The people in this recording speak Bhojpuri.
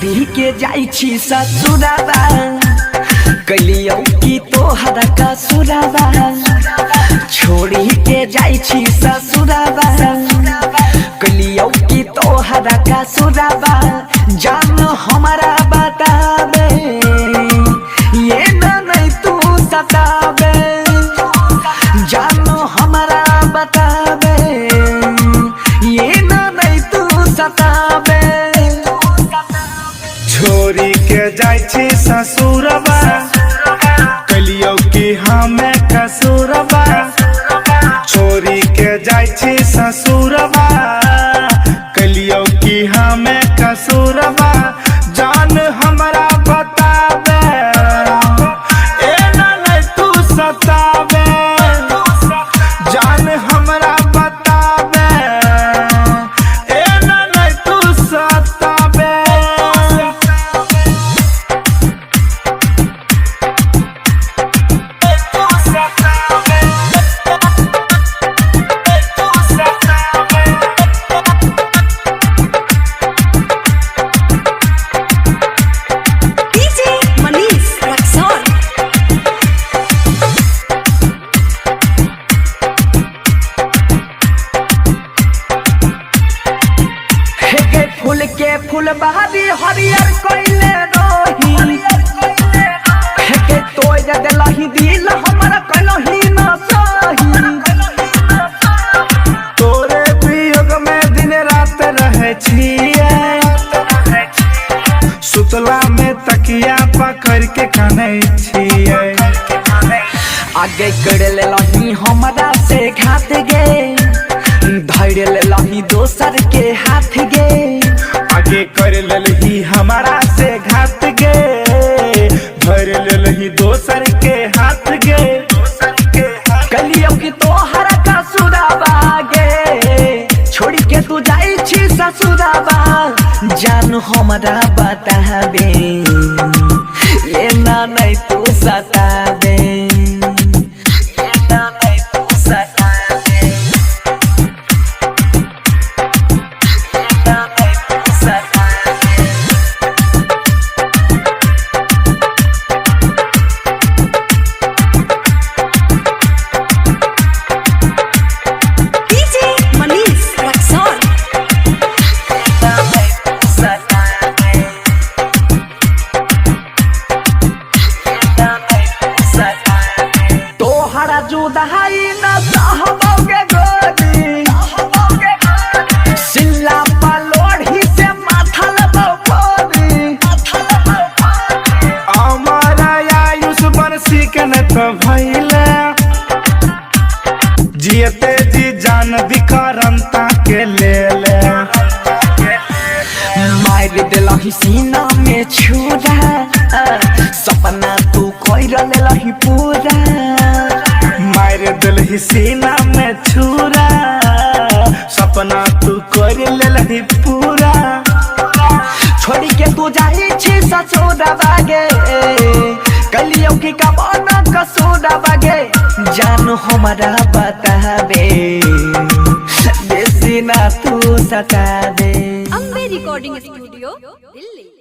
छोड़ी के जाई छी ससुराबा कलियो की तोहरा कसुराबा छोड़ी के जाई छी ससुराबा कलियो की तोहरा कसुराबा जान हमारा बताबे ये नहीं तू सताबे जान हमारा बताबे ये नहीं तू सताबे छोरी के जाई छी ससुरबा कलियो की हमें कसुरबा छोरी के जाई छी ससुरबा कलियो की हमें कसुरबा जान हमारा बताबे ए नहीं तू सताबे जान हमारा बताबे ए नहीं तू सताबे फूल के फूल बहारी हरियर कोइले रही के तोय देलही दिल हमरा कलही न सही तोरे वियोग में दिन रात रहे छिए सुतला में तकिया पकड़ के काने छिए आगे कर लेलही हमरा से घात गे धैर्य लेलही दोसर के हाथ गे आगे कर लेलही हमारा से घात गे धर लेलही दोसर के हाथ गे कलियो की तोहरा कसुराबा गे छोड़ी के तू जाई छी ससुराबा जान हमरा बताबे ये नहीं तू सताबे जुदाई न सहबोगे गोली सिल्ला पलोढ़ी से माथा लबोगी हमारा आयुष बरसी के न तो भइले जियते जी जान दिखरंता के ले ले मार देलही सीना में छुरा सपना तू कोइर लेलही पूरा मार दिलही सीना में छुरा सपना तू कर लेलही पूरा छोड़ी के तू जाई छी ससुराबा गे कलियो की कबाना कसुराबा गे जान हमारा बताबे बेसी ना तू सताबे अम्बे रिकॉर्डिंग स्टूडियो दिल्ली।